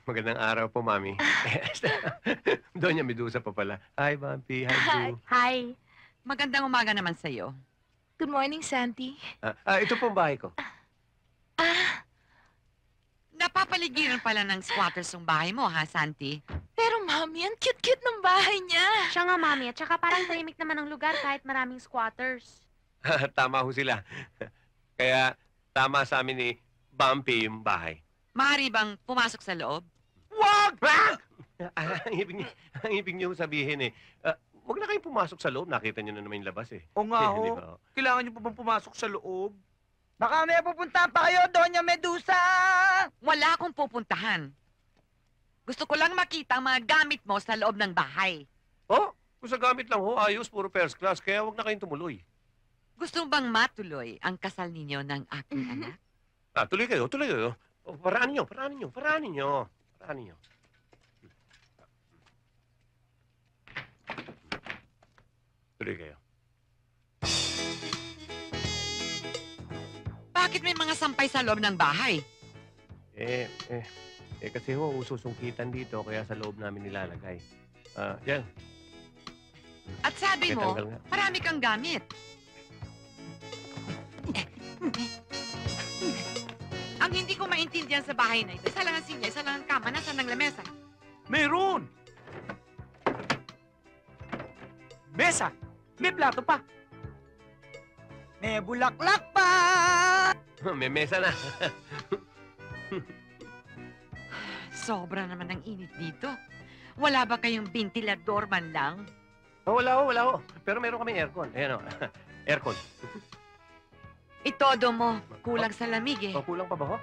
Magandang araw po, Mami. Doña Medusa pa pala. Hi, Bumpy. Hi, Hi. Blue. Hi. Magandang umaga naman sa'yo. Good morning, Santi. Ito po ang bahay ko. Ah, Napapaligiran pala ng squatters yung bahay mo, ha, Santi? pero Mami, ang cute-cute ng bahay niya. Siya nga, Mami. At saka parang tahimik naman ang lugar kahit maraming squatters. Tama ho sila. Kaya tama sa amin ni Bumpy yung bahay. Maaari bang pumasok sa loob? Wag! Ang ibig niyo sabihin wag na kayong pumasok sa loob. Nakita niyo na naman yung labas eh. O nga Di ho. ba? Kailangan niyo pa bang pumasok sa loob? Baka may pupuntahan pa kayo, Doña Medusa! Wala akong pupuntahan. Gusto ko lang makita ang mga gamit mo sa loob ng bahay. Oh, kung sa gamit lang ho, ayos, puro first class. Kaya wag na kayong tumuloy. Gusto bang matuloy ang kasal ninyo ng aking anak? Tuloy kayo, tuloy kayo. Oh, paraan niyo. Tuloy kayo. Bakit may mga sampay sa loob ng bahay? Kasi ho, ususungkitan dito, kaya sa loob namin nilalagay. Yan. At sabi mo, Tanggal nga. marami kang gamit. Ang hindi ko maintindihan sa bahay na ito, isa lang ang silya, isa lang ang kama, nasaan ang lamesa? Meron! Mesa! May plato pa! May bulaklak pa! May mesa na. Sobra naman ang init dito. Wala ba kayong ventilador man lang? Wala ho. Pero meron kami aircon. Ayan o. Aircon. Itodo mo, kulang sa lamig eh. Kulang pa ba ho?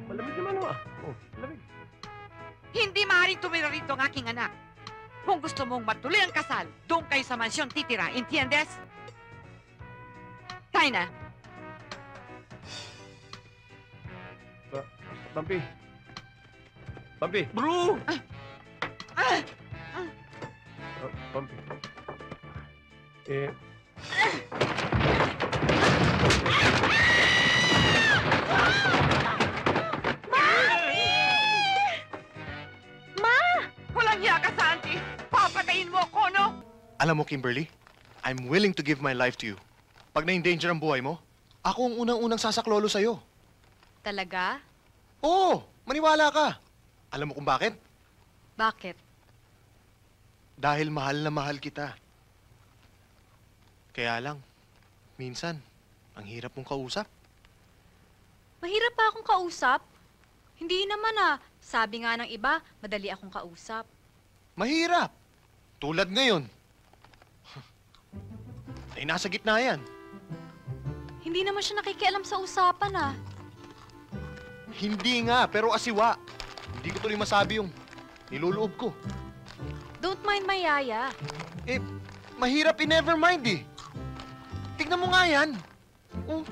Malamig naman ho. Malamig. Hindi maaaring tumira rito ang aking anak. Kung gusto mong matuloy ang kasal, doon kayo sa mansyon titira. Entiendes? Kain na. Bumpy. Bumpy. Bro! Bumpy. Walang hiya ka, Santi. Papatayin mo ako, no? Alam mo, Kimberly, I'm willing to give my life to you. Pag na-endanger ang buhay mo, ako ang unang-unang sasaklolo sa'yo. Talaga? Oo, maniwala ka. Alam mo kung bakit? Bakit? Dahil mahal na mahal kita. Kaya lang, minsan, ang hirap mong kausap. Mahirap pa akong kausap? Hindi naman ah. Sabi nga ng iba, madali akong kausap. Mahirap. Tulad ngayon. Ay, nasa gitna yan. Hindi naman siya nakikialam sa usapan ah. Hindi nga, pero asiwa. Hindi ko tuloy masabi yung niluloob ko. Don't mind my yaya. Mahirap i-never mind eh. Tignan mo nga yan. Oh.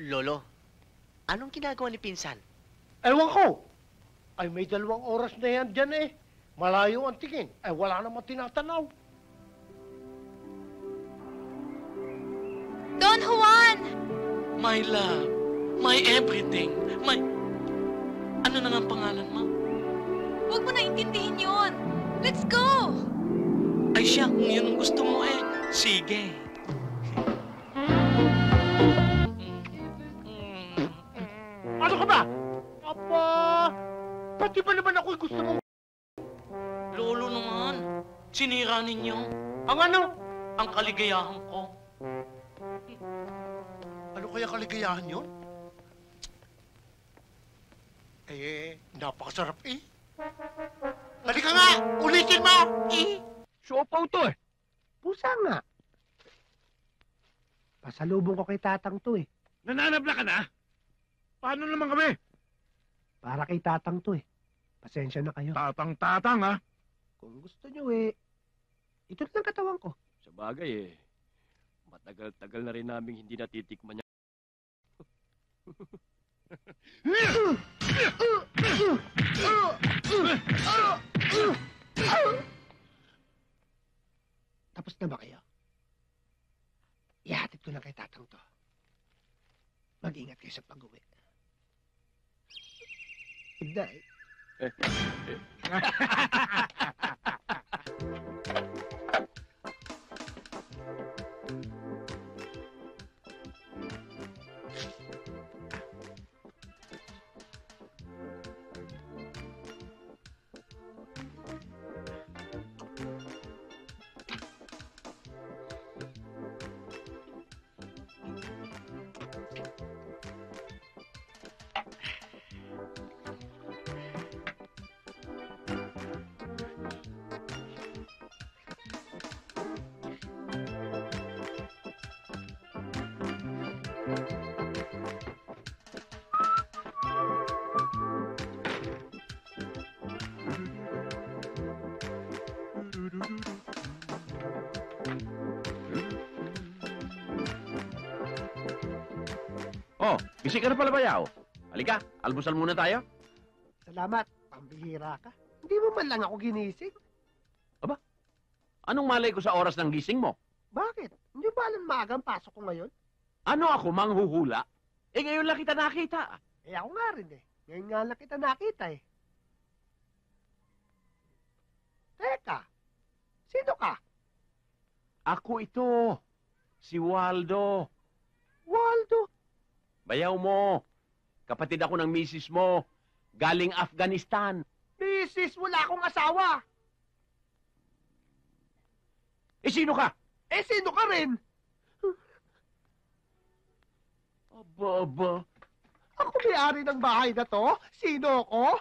Lolo, anong ginagawa ni Pinsan? Ewan ko. Ay may 2 oras na yan dyan eh. Malayo ang tingin. Ay wala namang tinatanaw. Don Juan! My love, my everything, my... Ano na nga ang pangalan mo? Huwag mo na intindihin yun. Let's go! Ay siya, kung yun ang gusto mo eh. Sige. Ano ka ba? Aba, pati ba naman ako'y gusto mong... Lolo naman, sinira ninyo Ang ano? ang kaligayahan ko. Ano kaya kaligayahan yun? Napakasarap eh. Halika nga! Ulitin mo! Siopaw to eh. Pusa nga. Pasalubong ko kay tatang to eh. Nananabla ka na? Paano naman kami? Para kay tatang to eh. Pasensya na kayo. Tatang-tatang, ha? Kung gusto nyo eh, ito na ang katawan ko. Sa bagay matagal-tagal na rin namin hindi natitikman niya. Tapos na ba kayo? Ihatid ko lang kay tatang to. Mag-ingat kayo sa pag-uwi. Good night. Oh, gising ka na pala, Bayaw. Halika, almusal muna tayo. Salamat. Pambihira ka. Hindi mo man lang ako ginising. Anong malay ko sa oras ng gising mo? Bakit? Hindi ba alam maagang pasok ko ngayon? Ano ako, manghuhula? Eh, ngayon lang kita nakita. Eh ako nga rin eh. Ngayon nga lang kita nakita eh. Teka, sino ka? Ako ito, si Waldo. Waldo? Bayaw mo. Kapatid ako ng misis mo. Galing Afghanistan. Misis, wala akong asawa. Eh, sino ka? Eh, sino ka rin? Aba. Ako may-ari ng bahay na to? Sino ko?